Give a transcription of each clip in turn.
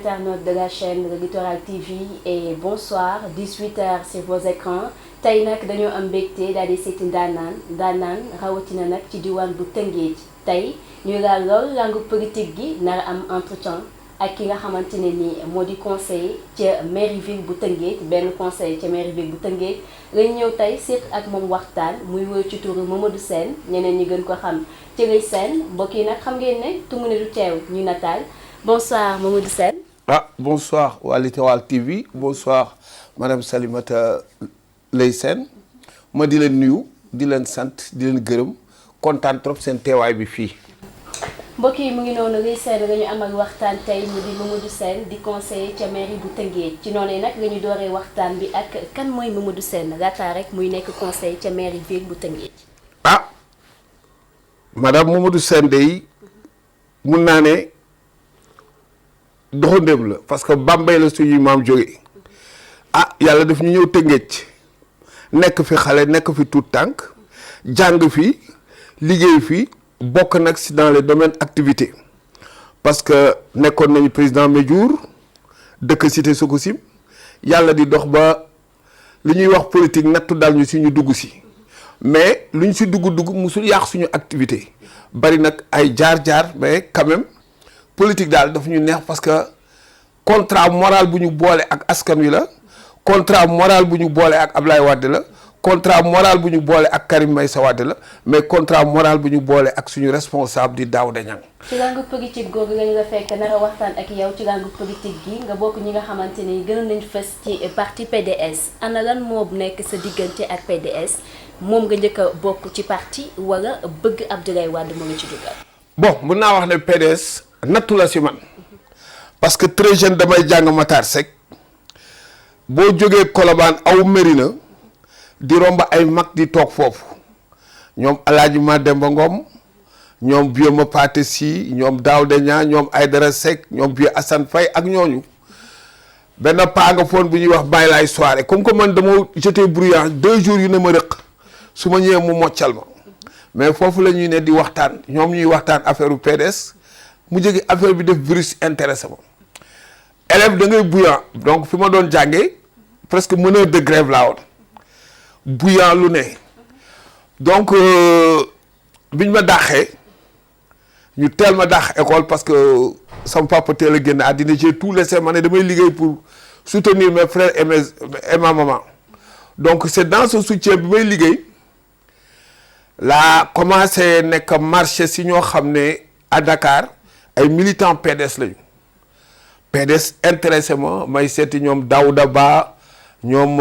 Internautes de la chaîne Littoral TV et bonsoir 18h sur vos écrans tey nag dañoo am mbégte daal di seeti ndaanaan rawatina nag ci diwaan bu Tëngéej tey ñuy laal lool langue politique gi nar am entretien ak ki nga xamante ne nii moo di conseiller ca mairie ville bu Tëngéej benn conseiller ca mairie ville bu Tëngéej lañ ñëw tey seet ak moom waxtaan muy wër ci turu Mamadou Sène ñeneen ñi gën ko xam ci Lay Sène mbokk yi nag xam ngeen ne tungu ne du teew ñu nataal. Bonsoir Mamadou Sène. Bonsoir waa Littoral TV bonsoir madame Salimata Lay Sène ma di leen nuyu di leen sant di leen gërëm kontaan trop seen teewaay bi fii. mbokk yi mu ngi noonu Lay Sène nga ñu amal waxtaan tey mu di Mamadou Sène di conseiller ca mairie bu Tëngéej ci noonu nag nga ñu dooree waxtaan bi ak kan mooy Mamadou Sène laataa rek muy nekk conseiller ca mairie ville bu Tëngéej. madame Mamadou Sène day mun naa ne. doxandéem la parce que Bambey la suñuy maam jógee yàlla daf ñu ñëw Tëngéej nekk fi xale nekk fi tout tànk jàng fi liggéey fi bokk nag si dans les domaines activité parce que nekkoon nañu président Médiour dëkk cité Sococim yàlla di dox ba li ñuy wax politique nattu dal ñu si ñu dugg si mais lu ñu si dugg musul yàq suñu activité bari nag ay jaar-jaar mais quand même politique daal dafa ñu neex parce que contrat moral bu ñu boole ak askan wi la contrat moral bu ñu boole ak Ablaye Wade la contrat moral bu ñu boole ak Karim Meïssa Wade la mais contrat moral bu ñu boole ak suñu responsable di Daouda Niang. ci langue politique googu nga ñu nga fekk nar a waxtaan ak yow ci langue politique gi nga bokk ñi nga xamante ni gën nañ fës ci parti PDS ana lan moo nekk sa diggante ak PDS moom nga njëkk a bokk ci parti wala bëgg Abdoulaye Wade moo ngi ci dugal. bon mun naa wax ne PDS. nattu la si man parce que très jeune damay jàng Matar Seck boo jógee Colobane aw Mérina di romb ay mag di toog foofu ñoom Alaaji Mademba Ngom ñoom Bioma Paté Sy ñoom Daouda Niang ñoom Aïdara Seck ñoom Vieux Assane Faye ak ñooñu benn paa nga foon bu ñuy wax bàyyi laay soirée comme que man dama j'étais bruyant 2 jours yu ne ma rëq su ma ñëwee mu moccal ma mais foofu la ñuy ne di waxtaan ñoom ñuy waxtaan affaire u PDS mu jóge affaire bi def virus intéressé ma élève da ngay bouillant donc fi ma doon jàngee presque meneur de grève laa woon bouillant lu ne donc biñ ma dàqee ñu teel ma dàq école parce que sama papa teel a génn àddina j'ai tout laissé ma ne damay liggéey pour soutenir mes frères et ma maman donc c'est dans ce soutien bi may liggéey laa commencé nekk marché si ñoo xam ne à Dakar ay militants PDS lañu PDS intéressé ma may seeti ñoom Daouda Ba ñoom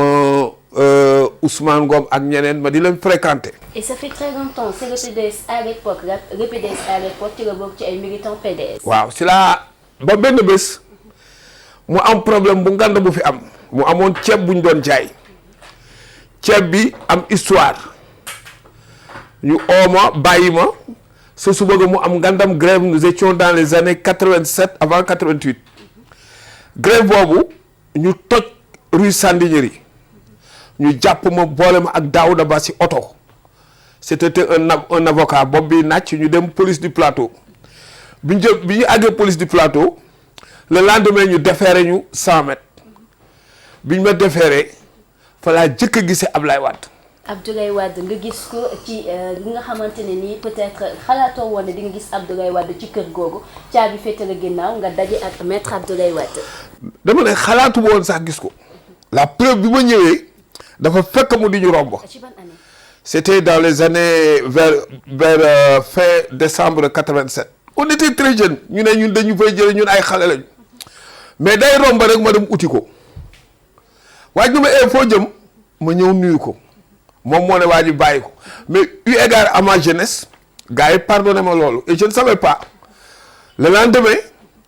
Ousmane Ngom ak ñeneen ma di leen fréquenter. et ça fait très longtemps c'est le PDS à l'époque le PDS à l'époque ci la bokk ci ay militants PDS. waaw si laa ba benn bés mu am problème bu ngand bu fi am mu amoon ceeb bu ñu doon jaay ceeb bi am histoire ñu ooma bàyyi ma. su suba ga mu am ngandam grève nous étions dans les années 87 avant 88 grève boobu ñu toj rue Sandiniéry ñu jàpp ma boole ma ak Daouda Ba si oto c'était un avocat boobu bi nàcc ñu dem police du plateau bi ñu àggee police du plateau le lendemain ñu déféré ñu 100 mètres bi ñu ma déféré fa laa jëkk a gisee Ablaye Wade. Abdoulaye Wade nga gis ko ci li nga xamante ne nii peut-être xalaatoo woon ne di nga gis Abdoulaye Wade ci kër googu caabi féete la ginnaaw nga daje ak maître Abdoulaye Wade. dama ne xalaatu woon sax gis ko la preuve bi ma ñëwee dafa fekk mu di ñu romb. ci ban année. c'était dans les années vers fin décembre 87. on était très jeunes ñu ne ñun dañu fay jëlee ñun ay xale lañu mais day romb rek ma dem uti ko waaye ñu ma foo jëm ma ñëw nuyu ko. moom moo ne waa ji bàyyi ko mais eu égard à ma jeunesse gars yi pardonné ma loolu et je ne savais pas le lendemain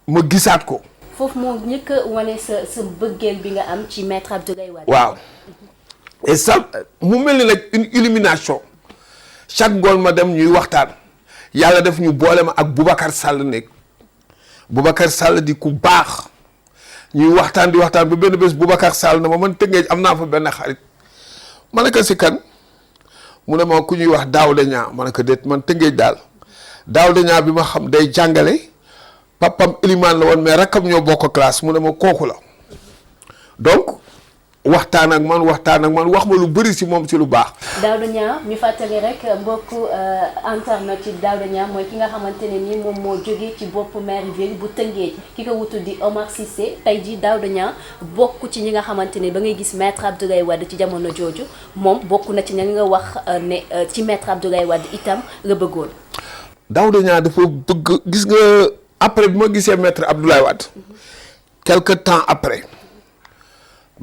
ma gisaat ko. foofu moo njëkk a wane sa bëggeel bi nga am ci maître Abdoulaye Wade. waaw et ça mu mel ni nag une illumination chaque ngoon ma dem ñuy waxtaan yàlla def ñu boole ma ak Boubacar Sall nekk Boubacar Sall di ku baax ñuy waxtaan di waxtaan ba benn bés Boubacar Sall na ma man Tëngéej am naa fa benn xarit. ma ne ko si kan mu ne ma ku ñuy wax Daouda Niang ma ne ko déet man Tëngéej daal Daouda Niang bi ma xam day jàngale papam Elimane la woon mais rakkam ñoo bokk classe mu ne ma kooku la donc waxtaan ak man wax ma lu bëri si moom si lu baax. Daouda Niang ñu fàttali rek mbokku internet ci Daouda Niang mooy ki nga xamante ne ni moom moo jógee ci bopp maire ville bu Tëngéej ki ko wutu di Omar Cissé tey jii Daouda Niang bokk ci ñi nga xamante ne ba ngay gis maître Abdoulaye Wade ci jamono jooju moom bokk na ci ña nga wax ne ci maître Abdoulaye Wade itam la bëggoon. Daouda Niang dafa bëgg gis nga après bi ma gisee maître Abdoulaye Wade quelque temps après.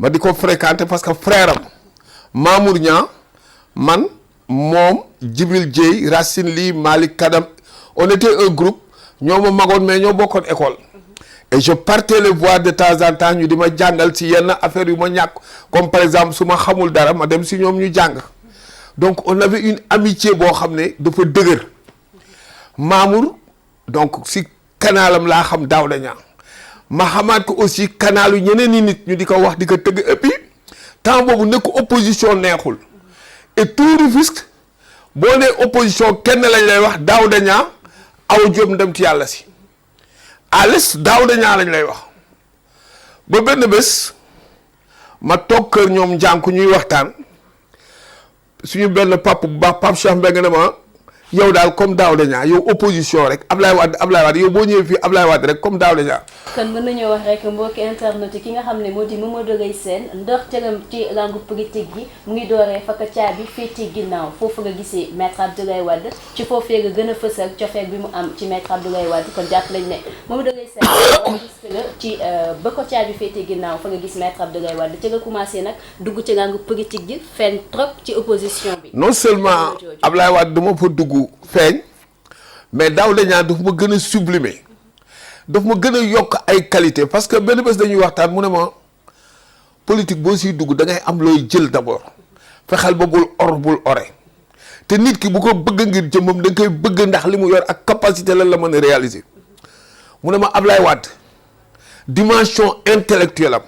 ma di ko fréquenter parce que frère am Mamour Niang man moom Djibril Dieye Racine Ly Malick Kadam on était un groupe ñoo ma magoon mais ñoo bokkoon école et je partais les voir de temps en temps ñu di ma jàngal ci yenn affaire yu ma ñàkk comme par exemple su ma xamul dara ma dem si ñoom ñu jàng donc on avait une amitié boo xam ne dafa dëgër Mamour donc si kanaalam laa xam Daouda Niang ma xamaat ko aussi kanaalu ñeneen i nit ñu di ko wax di ko tëgg et puis temps boobu nekk opposition neexul et tout Rufisque boo nee opposition kenn lañ lay wax Daouda Niang Awa Diop dem ci yàlla si à l'est Daouda Niang lañ lay wax ba benn bés ma toog kër ñoom njànku ñuy waxtaan suñu benn pap bu baax Pape Cheikh Mbengue ne ma yow daal comme Daouda Niang yow opposition rek Ablaye Wade yow boo ñëwee fii Ablaye Wade rek comme Daouda Niang. kon mën nañoo wax rek mbokki internet yi ki nga xam ne moo di Mamadou Gueye Sène ndorteelam ci langue politique gi mu ngi dooree fa ka caabi féete ginnaaw foofu nga gisee maître Abdoulaye Wade ci foofee nga gën a fësal cofeel bi mu am ci maître Abdoulaye Wade kon jàpp lañ ne Mamadou Gueye Sène gis nga ci ba ko caabi féete ginnaaw fa nga gis maître Abdoulaye Wade ci nga commencé nag dugg ci langue politique gi feeñ trop ci opposition bi. non seulement Abdoulaye Wade dama fa dugg feeñ mais Daouda Niang daf ma gën a sublimer daf ma gën a yokk ay qualité parce que benn bés dañuy waxtaan mu ne ma politique boo siy dugg da ngay am looy jël d'abord fexeel ba bul ore te nit ki bu ko bëgg ngir jëmmam da nga koy bëgg ndax li mu yor ak capacité lan la mën a réaliser mu ne ma Ablaye Wade dimension intellectuelle am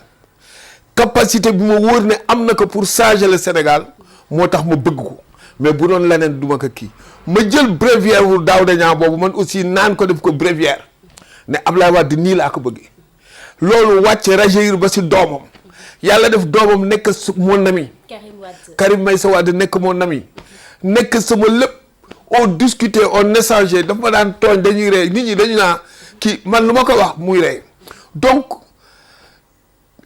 capacité bi ma wóor ne am na ko pour changer le Sénégal moo tax ma bëgg ko mais bu doon leneen duma ko kii ma jël bréviaire wu Daouda Niang boobu man aussi naan ko def ko bréviaire ne Ablaye Wade nii laa ko bëggee loolu wàcce rajeir ba si doomam yàlla def doomam nekk mon ami Karim Meïssa Wade nekk mon ami nekk sama lépp on discutait on échangeait dafa ma daan tooñ dañuy rey nit ñi dañu naa kii man lu ma ko wax muy rey donc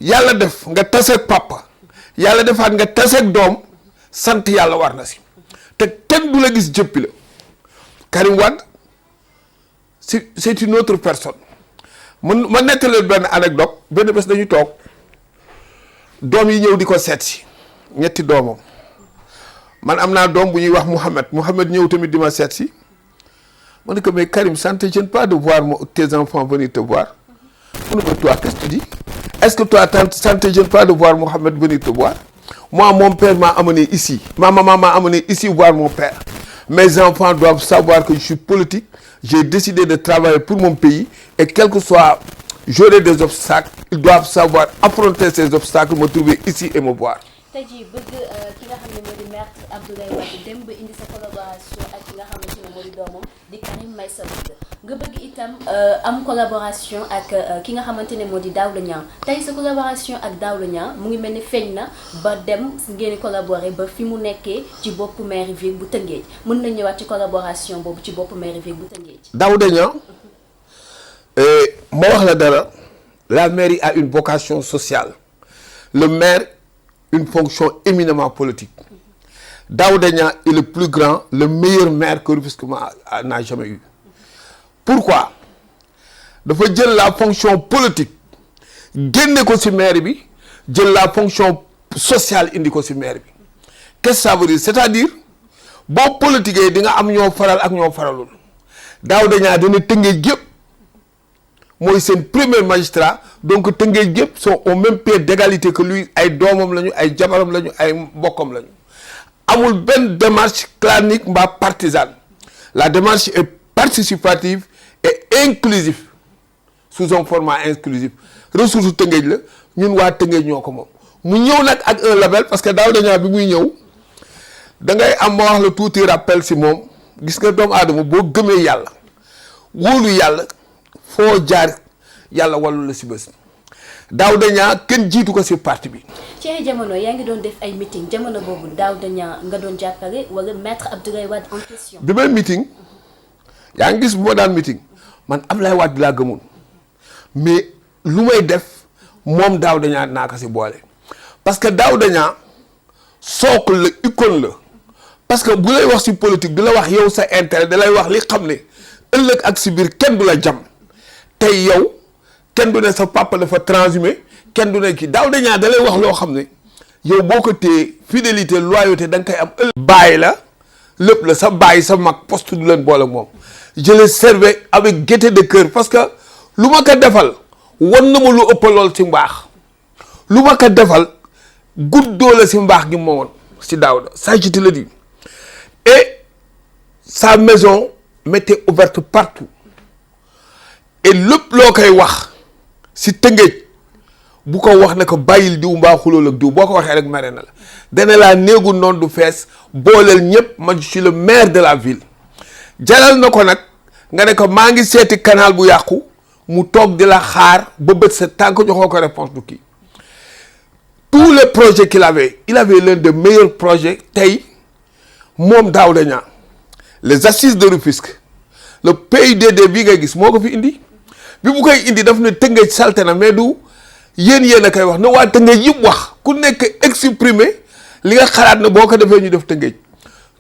yàlla def nga taseeg papa yàlla defaat nga taseeg doom sant yàlla war na si te kenn du la gis jëppi la Karim Wade c'est une autre personne ma nettali benn anecdote benn bés dañu toog doom yi ñëw di ko seet si ñetti doomam man am naa doom bu ñuy wax Mouhamed ñëw tamit di ma seet si ma ne ko mais Karim ça ne te gêne pas de voir tes enfants venir te voir mu ne ma toi qu'est-ce que tu dis est-ce que toi ça ne te gêne pas de voir Mouhamed venir te voir moi mon père m'a amené ici ma maman m'a amené ici voir mon père mes enfants doivent savoir que je suis politique j'ai décidé de travailler pour mon pays et quel que soit j'aurai des obstacles ils doivent savoir affronter ces obstacles me trouver ici et me voir. tey jii bëgg ki nga xam ne moo di maître Abdoulaye Wade dem ba indi sa collaboration ak ki nga xamante ne moo di doomam di Karim Meïssa Wade nga bëgg itam am collaboration ak ki nga xamante ne moo di Daouda Niang tey sa collaboration ak Daouda Niang mu ngi mel ni feeñ na ba dem ngeen collaborer ba fi mu nekkee ci boppu mairie ville bu Tëngéej mën nañ ñëwaat ci collaboration boobu ci boppu mairie ville bu Tëngéej. Daouda Niang ma wax la dara la mairie a une vocation sociale le maire une fonction éminemment politique Daouda Niang est le plus grand le meilleur maire que Rufisque n'a jamais eu pourquoi dafa jël la fonction politique génne ko ci maire bi jël la fonction sociale indi ko ci maire bi qu'est-ce que ça veut dire c'est-à-dire boo politiquee di nga am ñoo faral ak ñoo faralul Daouda Niang dana Tëngéej gépp mooy seen premier magistrat donc Tëngéej gépp sont au même pied d'égalité que lui ay doomam lañu ay jabaram lañu ay mbokkam lañu amul benn démarche clanique mbaa partisane la démarche est participative et inclusive sous un format inclusif ressource Tëngéej la ñun waa Tëngéej ñoo ko moom mu ñëw nag ak un label parce que Daouda Niang bi muy ñëw da ngay am ma wax la tuuti rappel si moom gis nga doomu aadama boo gëmee yàlla wóolu yàlla foo jaar yàlla wallu la si bés. Daouda Niang kenn jiitu ko si parti bi. ci ay jamono yaa ngi doon def ay meeting jamono boobu Daouda Niang nga doon jàppale wala maître Abdoulaye Wade en question. bi may meeting yaa ngi gis bu ma daan meeting man Abdoulaye Wade laa gëmoon mais lu may def moom Daouda Niang naa ko si boole parce que Daouda Niang socle la icône la parce que bu lay wax si politique du la wax yow sa intérêt da lay wax li xam ne ëllëg ak si biir kenn du la jam tey yow. kenn du ne sa papa dafa transhumé kenn du ne kii Daouda Niang da lay wax loo xam ne yow boo ko téye fidélité loyauté da nga koy am ëllëg. bàyyi la lépp la sa bàyyi sa mag poste du leen boole moom je le servais avec gaieté de cœur parce que lu ma ko defal wan na ma lu ëpp lool si mbaax lu ma ko defal guddoo la si mbaax gi ma woon si Daouda ça je te le dis et sa maison m'était ouverte partout et lépp loo koy wax. si Tëngéej bu ko wax ne ko bàyyil diw mbaa xulool ak diw boo ko waxee rek mere na la dana laa néegu noonu du fees booleel ñëpp man je suis le maire de la ville jalal na ko nag nga ne ko maa ngi seeti canal bu yàqu mu toog di la xaar ba bët sa tànk joxoo ko réponse du kii tous les projets qu'il avait il avait l'un des meilleurs projets tey moom Daouda Niang les assises de Rufisque le PUDD bii ngay gis moo ko fi indi bi bu koy indi daf ne Tëngéej salte na mais du yéen a koy wax na waa Tëngéej yëpp wax ku nekk exprimer li nga xalaat ne boo ko defee ñu def Tëngéej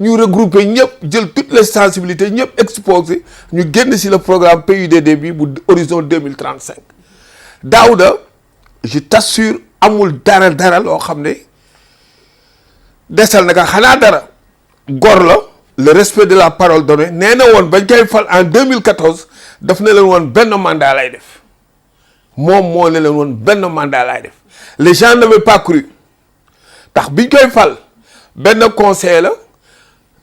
ñu regrouper ñëpp jël toutes les sensibilités ñëpp exposé ñu génn si le programme PUDD bi bu horizon 2035 Daouda je t'assure amul dara loo xam ne desal na ka xanaa dara gor la le respect de la parole donnée nee na woon bañ koy fal en 2014 daf ne leen woon benn mandat lay def moom moo ne leen woon benn mandat lay def les gens n'avaient pas cru tax biñ koy fal benn conseil la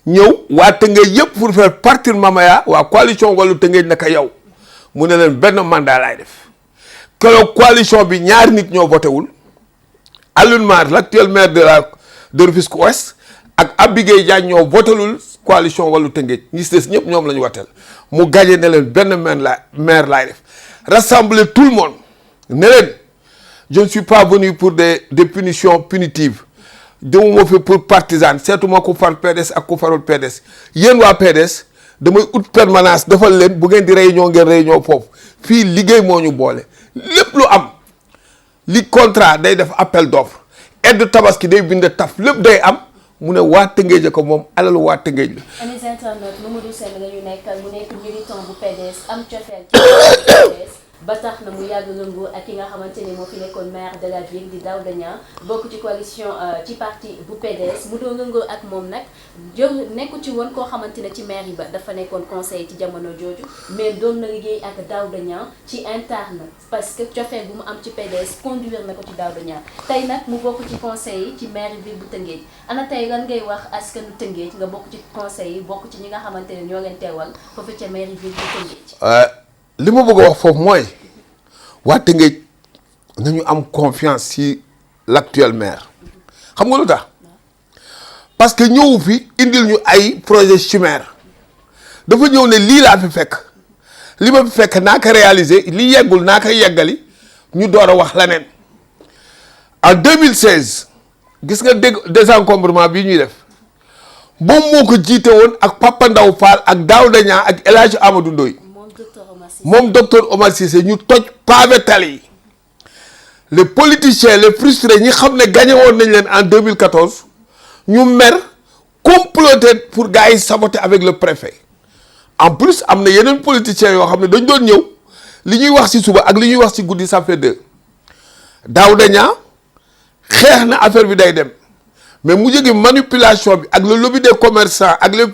ñëw waa Tëngéej yëpp pour faire partir Mamaya waa coalition Wallu Tëngéej naka yow mu ne leen benn mandat lay def keroog coalition bi ñaari nit ñoo voté wul Alioune Mar l'actuel maire de Rufisque Ouest ak Abigué Diagne ñoo votelul coalition Wallu Tëngéej ñi si des ñëpp ñoom la ñu wateel mu gagné ne leen benn maire laay def rassembler tout le monde ne leen je ne suis pas venu pour des punitions punitives demuma fi pour partisane seetuma ku far PDS ak ku farul PDS yéen waa PDS damay ut permanence defal leen bu ngeen di réunion ngeen réunion foofu fii liggéey moo ñu boole lépp lu am li contrat day def appel d'offre aide tabaski day bind taf lépp day am mu ne waa Tëngéej ko moom alalu waa Tëngéej la. amis internautes Mamadou Sène la ñu nekkal mu nekk militant bu PDS am cofeel ci PDS ba tax na mu yàgg lëngoo ak ki nga xamante ni moo fi nekkoon maire de la ville di Daouda Niang bokk ci coalition ci parti bu PDS mu doon lëngoo ak moom nag nekku ci woon koo xamante ne ci maire yi ba dafa nekkoon conseil ci jamono jooju mais doon na liggéey ak Daouda Niang ci interne parce que cofeel bu mu am ci PDS conduire na ko ci Daouda Niang tey nag mu bokk ci conseil yi ci maire ville bu Tëngéej ana tey lan ngay wax askanu Tëngéej nga bokk ci conseil yi bokk ci ñi nga xamante ne ñoo leen teewal foofu ca maire ville bu Tëngéej. li ma bëgg a wax foofu mooy waa Tëngéej nañu am confiance ci l'actuel maire xam nga lu tax parce que ñëwu fi indil ñu ay projet chimère dafa ñëw ne lii laa fi fekk li ma fi fekk naa ko réaliser li yeggul naa ko yeggali ñu door a wax leneen en 2016 gis nga désencombrement bii ñuy def moom moo ko jiite woon ak Papa Ndaw Fall ak Daouda Niang ak El Hadj Amadou Ndoye moom docteur Omar Cissé ñu toj pavé tali yi les politiciens les frustrés ñi xam ne gagné woon nañ leen en 2014 ñu mer comploter pour gars yi saboter avec le préfet en plus am na yeneen politiciens yoo xam ne dañ doon ñëw li ñuy wax ci suba ak li ñuy wax ci guddi ça fait deux Daouda Niang xeex na affaire bi day dem mais mu jóge manipulation bi ak le lobby des commerçants ak les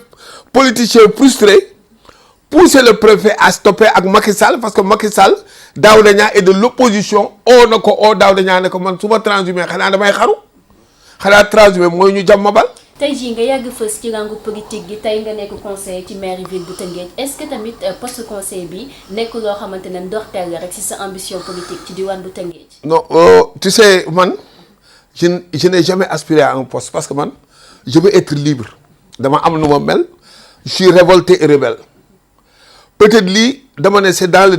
politiciens frustrés pousser le préfet à stopper ak Macky Sall parce que Macky Sall Daouda Niang est de l'opposition na ko Daouda Niang ne ko man su ma transhumé xanaa damay xaru xanaa transhumé mooy ñu jàmm bal. tey jii nga yàgg fës ci rangu politique gi tey nga nekk conseiller ci mairie ville bu Tëngéej est-ce que tamit poste conseiller bi nekk loo xamante ne ndorteel la rek ci sa ambition politique ci diwaan bu Tëngéej. non tu sais man je n'ai jamais aspiré à un poste parce que man je veux être libre dama am nu ma mel je suis révolté et rebelle. Peut-être lii dama ne c'est dans le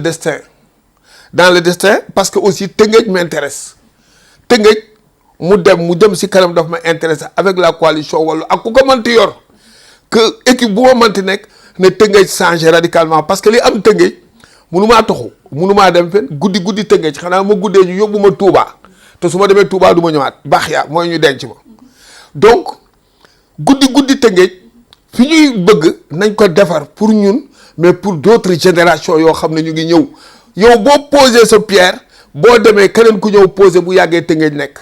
destin parce que aussi Tëngéej m'intéresse Tëngéej mu dem si kanam daf ma intéressé avec la coalition Wallu ak ku ko mënti yor que équipe bu ma mënti nekk ne Tëngéej changer radicalement parce que li am Tëngéej munumaa toxu munumaa dem fen guddi Tëngéej xanaa ma guddee ñu yóbbu ma Touba te su ma demee Touba du ma ñëwaat baax yaa mooy ñu denc ma donc guddi Tëngéej fi ñuy bëgg nañ ko defar pour ñun mais pour d'autres générations yoo xam ne ñu ngi ñëw yow boo posé sa pierre boo demee keneen ku ñëw posé bu yàggee Tëngéej nekk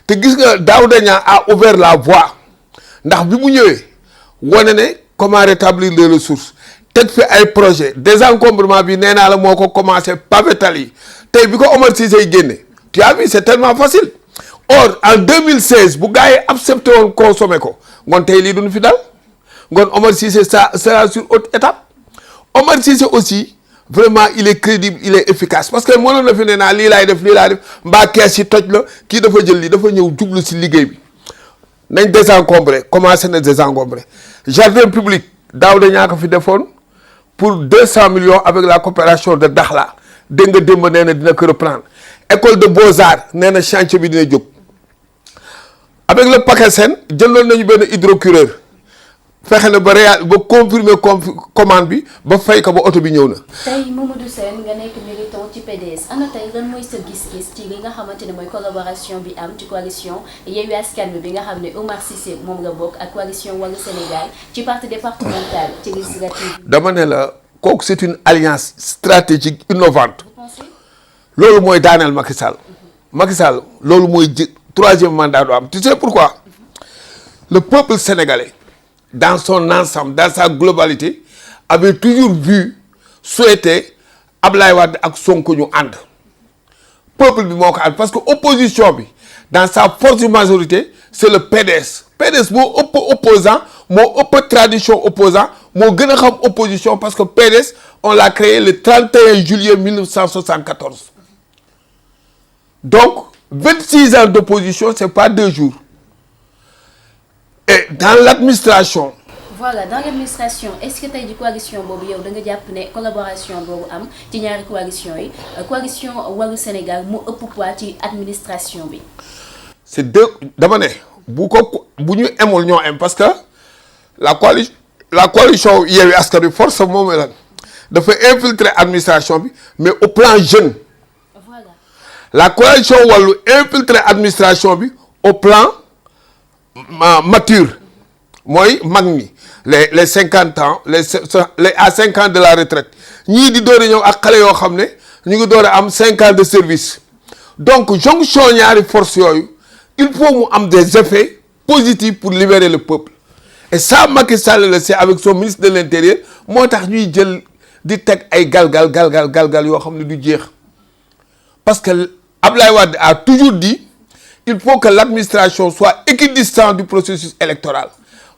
te gis nga Daouda Niang a ouvert la voie ndax bi mu ñëwee wane ne comment rétablir les ressources teg fi ay projet désencombrement bi nee naa la moo ko commencé pavé tali tey bi ko Omar Cissé génne tu as vu c'est tellement facile or en 2016 bu gars yi accepté woon consommé ko ngoon tey lii duñ fi dal ngoon Omar Cissé ça sera sur haute étape Omar Cissé aussi vraiment il est crédible il est efficace parce que mënoon na fi ne naa lii laay def mbaa kees yi toj la kii dafa jël lii dafa ñëw jublu si liggéey bi nañ désencombré commencé na désencombré jardin public Daouda Niang ko fi defoon pour 200 millions avec la coopération de Dakhla dégg nga démb nee na dina ko reprendre école de beaux-arts nee na chantier bi dina jóg avec le PACASEN jëndoon nañu benn hydrocureur fexe na ba confirmer commande bi ba fay ko ba oto bi ñëw na. tey Mamadou Sène nga nekk militant ci PDS ana tey lan mooy sa gis-gis ci li nga xamante ne mooy collaboration bi am ci coalition Yewwi Askan Wi bi nga xam ne Omar Cissé moom nga bokk ak coalition Wallu Sénégal ci parti départemental ci législative. dama ne la kooku c'est une alliance stratégique innovante. vous pensez. loolu mooy daaneel Macky Sall. Macky Sall loolu mooy troisième mandat du am tu sais pourquoi le peuple sénégalais. Dans son ensemble, dans sa globalité, avait toujours souhaité Ablaye Wade ak Sonko ñu ànd peuple bi moo ko ànd parce que opposition bi dans sa forte majorité c'est le PDS moo ëpp opposant moo ëpp tradition opposant moo gën a xam opposition parce que PDS on l'a créé le 31 juillet 1974 donc 26 ans d'opposition c'est pas 2 jours. Et dans l'administration. Voilà, dans l'administration, est-ce que tey ji coalition boobu yow da nga jàpp ne collaboration boobu am ci ñaari coalition yi coalition Wallu Sénégal mu ëpp poids ci administration bi. c'est deux dama ne bu ñu emul ñoo em parce que la coalition Yewwi Askan Wi force moom la dafa infiltrer administration bi mais au plan jeune. Voilà. La coalition Wallu infiltrer administration bi au plan mature mooy mag ñi les 50 ans les à 5 ans de la retraite ñii di door a ñëw ak xale yoo xam ne ñu ngi door a am 5 ans de service donc jonction ñaari force yooyu il faut mu am des effets positifs pour libérer le peuple et ça Macky Sall le sait avec son ministre de l'intérieur moo tax ñuy jël di teg ay galgal yoo xam ne du jeex parce que Ablaye Wade a toujours dit il faut que l'administration soit équidistante du processus électoral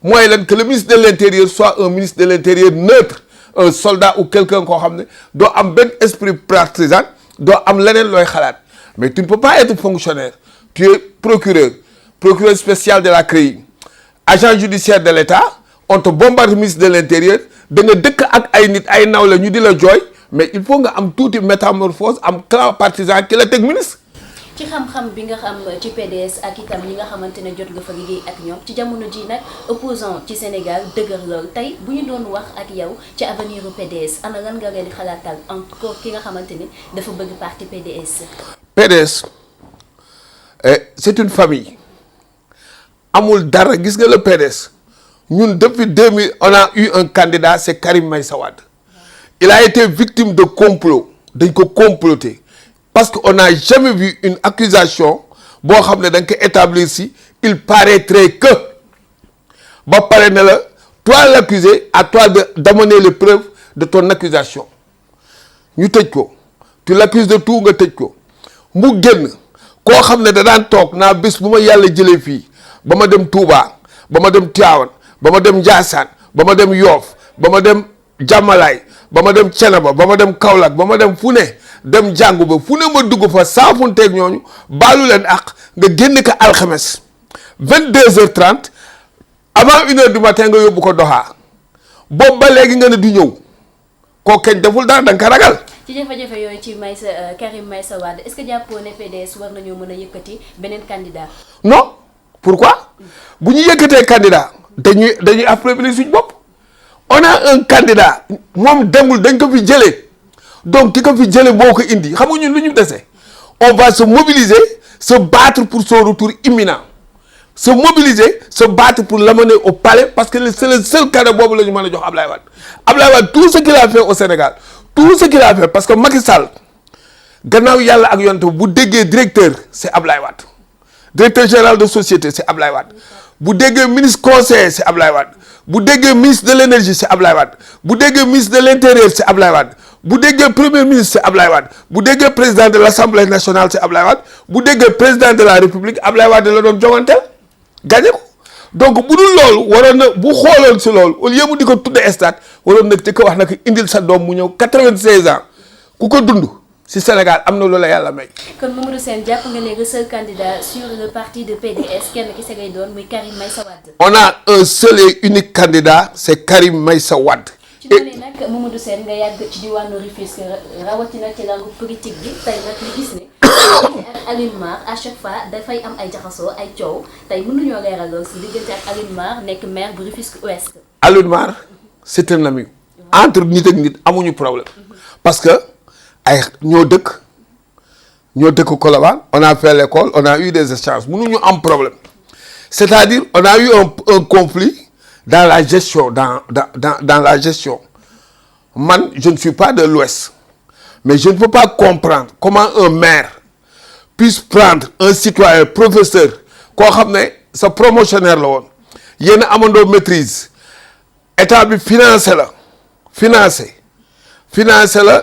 mooy lan que le ministre de l'intérieur soit un ministre de l'intérieur neutre un soldat ou quelqu'un koo xam ne doo am benn esprit partisan doo am leneen looy xalaat mais tu ne peux pas être fonctionnaire tu es procureur spécial de la CREI agent judiciaire de l'État on te bombarde ministre de l'intérieur da nga dëkk ak ay nit ay naw la ñu di la jooy mais il faut nga am tuuti métamorphose am clan partisan ki la teg ministre. ci xam-xam bi nga xam ci PDS ak itam ñi nga xamante ne jot nga fa liggéey ak ñoom ci jamono ji nag opposant ci Sénégal dëgër lool tey bu ñu doon wax ak yow ci avenir u PDS ana lan nga leen di xalaatal encore ki nga xamante ni dafa bëgg parti PDS. PDS c'est une famille amul dara gis nga le PDS ñun depuis 2000 on a eu un candidat c'est Karim Meïssa Wade il a été victime de complot dañ ko comploter. Parce qu'on n'a jamais vu une accusation boo xam ne da nga ko établir si il paraîtrait que ba pare ne la toi l'accusé à toi d'amener les preuves de ton accusation ñu tëj ko tu l'accuses de tout nga tëj ko mu génn koo xam ne da daan toog naa bés bu ma yàlla jëlee fii ba ma dem Touba ba ma dem Tivaouane ba ma dem Ndiassane ba ma dem Yoff ba ma dem Jàmmalaay ba ma dem Thiénaba ba ma dem Kaolack ba ma dem fu ne dem jàngu ba fu ne ma dugg fa saafunteeg ñooñu baalu leen ak nga génn ko alxames 22h30 avant 1h du matin nga yóbbu ko Doha boobu ba léegi nga ne du ñëw koo keñ deful dara da nga ko ragal. ci jafe-jafe yooyu ci Karim Meïssa Wade est-ce que jàppoo ne PDS war nañoo mën a yëkkati beneen candidat. non pourquoi bu ñu yëkkatee candidat dañuy affaiblir suñ bopp on a un candidat moom demul dañ ko fi jëlee donc ki ko fi jëlee moo ko indi xam nga ñun lu ñu dese on va se mobiliser se battre pour son retour imminent se mobiliser se battre pour l'amener au palais parce que c'est le seul cadeau boobu la ñu mën a jox Ablaye Wade. Ablaye Wade tout ce qu'il a fait au Sénégal tout ce qu'il a fait parce que Macky Sall gannaaw yàlla ak yonent bu déggee directeur c'est Ablaye Wade directeur général de société c'est Ablaye Wade bu déggee ministre conseiller c'est Ablaye Wade bu déggee ministre de l'énergie c'est Ablaye Wade bu déggee ministre de l'intérieur c'est Ablaye Wade bu déggee premier ministre c'est Ablaye Wade bu déggee président de l'Assemblée nationale c'est Ablaye Wade bu déggee président de la République Ablaye Wade la doon jonganteel gagné ko donc bu dul loolu waroon na bu xooloon si loolu au lieu mu di ko tudde stade waroon nag di ko wax nag indil sa doom mu ñëw 96 ans ku ko dund si Sénégal am na lu la yàlla may. kon Mamadou Sène jàpp nga ne le seul candidat sur le parti de PDS kenn ki ngay doon muy Karim Meïssa Wade. on a un seul et unique candidat c'est Karim Meïssa Wade. ci noonu nag Mamadou Sène nga yàgg ci diwaanu Rufisque rawatina ci langue politique bi tey nag ñu gis ne ak Alioune Mar à chaque fois dafay am ay jaxasoo ay coow tey mën nañoo leeral lool si diggante ak Alioune Mar nekk maire bu Rufisque Ouest. Alioune Mar c'est un ami entre nit ak nit amuñu problème parce que ay ñoo dëkk Colobane on a fait l'école on a eu des échanges mënuñu am problème c'est-à-dire on a eu un conflit dans la gestion dans la gestion man je ne suis pas de l'Ouest mais je ne peux pas comprendre comment un maire puisse prendre un citoyen professeur koo xam ne sa promotionnaire la woon yéen a amandoo maîtrise état bi financé la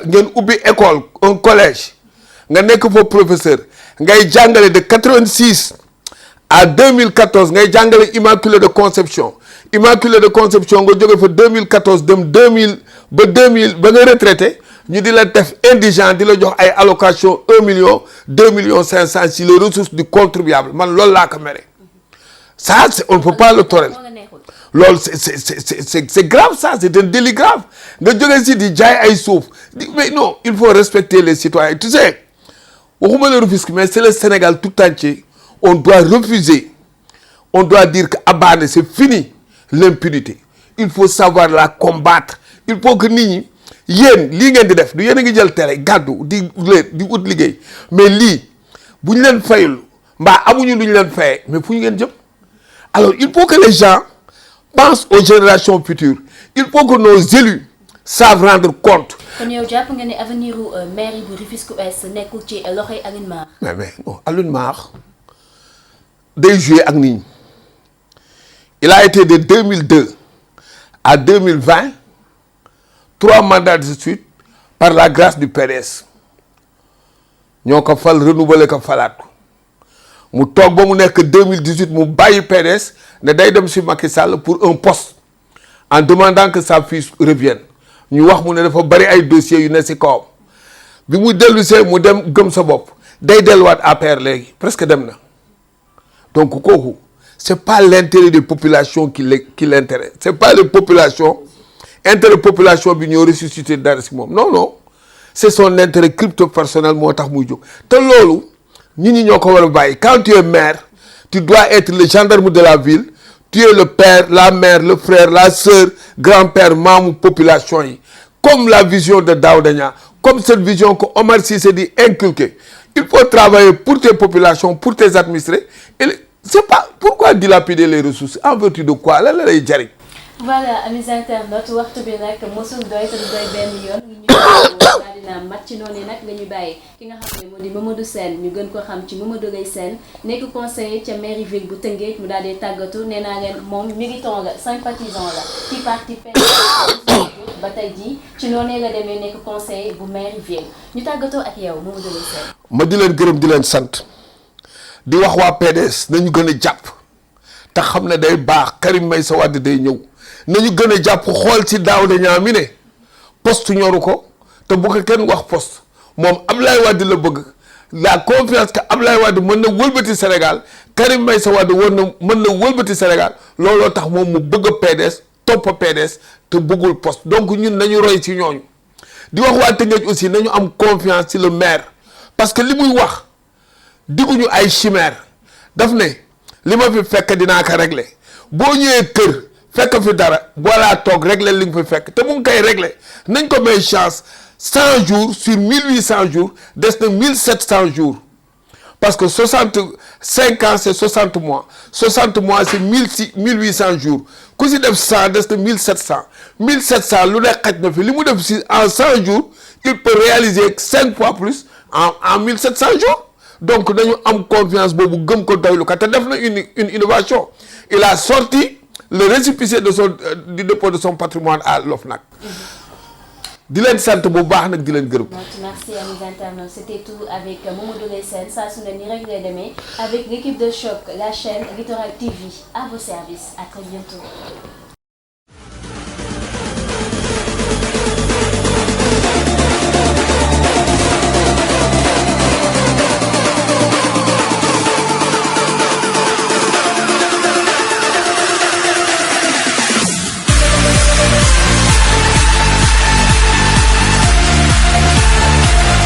ngeen ubbi école un collège nga nekk foofu professeur ngay jàngale de 86 à 2014 ngay jàngale immaculée de conception nga jóge fa 2014 dem 2000 ba nga retraité ñu di la def indigent di la jox ay allocation 1 million 2 millions 500 si les ressources du contribuable man loolu laa ko mere ça on ne peut pas le tolérer loolu c'est grave ça c'est un délit grave nga jógee si di jaay ay suuf mais non il faut respecter les citoyens tu sais waxuma le Rufisque mais c'est le Sénégal tout entier on doit refuser on doit dire que Abane c'est fini l'impunité il faut savoir la combattre il faut que nit ñi yéen lii ngeen di def du yéen a ngi jël télé gàddu di ut liggéey mais lii bu ñu leen fayul mbaa amuñu lu ñu leen fayee mais fu ñu ngeen jëm alors il faut que les gens pensent aux générations futures il faut que nos élus savent rendre compte. kon yow jàpp nga ne avenir mairie bu Rufisque Ouest nekkul ci loxoy Alioune Mar. mais non Alioune Mar day jouer ak nit ñi il a été de 2002 à 2020 3 mandats de suite par la grâce du PDS ñoo ko fal renouveler ko falaat ko mu toog ba mu nekk 2018 mu bàyyi PDS ne day dem si Macky Sall pour un poste en demandant que sa fille revienne ñu wax mu ne dafa bari ay dossiers yu ne si kawam bi mu dellu see mu dem gëm sa bopp day delluwaat APR léegi presque dem na donc kooku c'est pas l'intérêt des populations qui l'intéresse c'est pas les populations intérêt population bi ñoo ressuscité dara si moom non c'est son intérêt crypto personnel moo tax muy jóg te loolu nit ñi ñoo ko war a bàyyi quand tu es maire tu dois être le gendarme de la ville tu es le père la mère le frère la sœur grand-père maamu population yi comme la vision de Daouda Niang comme cette vision que Omar Cissé dit inculquer il faut travailler pour tes populations pour tes administrés et c'est pas pourquoi dilapider les ressources en vertu de quoi la lay jariñ. voilà amis internautes waxtu bi nag mosul doy te du doy benn yoon ñu daal dina mat ci noonu nag la ñu bàyyi ki nga xam ne moo di Mamadou Sène ñu gën ko xam ci Mamadou Gueye Sène nekk conseiller ca mairie ville bu Tëngéej mu daal di tàggatu nee naa leen moom militant la sympathisant la ci parti PDS ba tey jii ci noonu la demee nekk conseiller bu mairie ville ñu tàggatoo ak yow Mamadou Gueye Sène. ma di leen gërëm di leen sant di wax waa PDS nañu gën a jàpp te xam ne day baax Karim Meïssa Wade day ñëw. nañu gën a jàpp xool ci Daouda Niang mi ne poste ñoru ko te bu ko kenn wax poste moom Ablaye Wade la bëgg la confiance que Ablaye Wade mën na wëlbati Sénégal Karim Meïssa Wade mën na wëlbati Sénégal looloo tax moom mu bëgg a PDS topp PDS te bëggul poste donc ñun nañu roy ci ñooñu di wax waa Tëngéej aussi nañu am confiance ci le maire parce que li muy wax digguñu ay chimère daf ne li ma fi fekk dinaa ko régler boo ñëwee kër fekk fi dara boolaa toog régler li nga fi fekk te mu ngi koy régler nañ ko may chance 100 jours sur 1800 jours des na 1700 jours parce que 65 ans c'est 60 mois 60 mois c'est 1800 jours ku si def 100 des na 1700 1700 lu ne xaj na fi li mu def si en 100 jours il peut réaliser 5 fois plus en 1700 jours donc nañu am confiance boobu gëm ko doylu ka te def na une innovation il a sorti le récépissé de son du dépôt de son patrimoine à l'OFNAC. di leen sant bu baax nag di leen gërëm. Merci à nos internautes, c'était tout avec Mamadou Leye Sène saa su ne nii rek lay demee avec l'équipe de Choc, la chaîne Littoral TV à vos services, à très bientôt.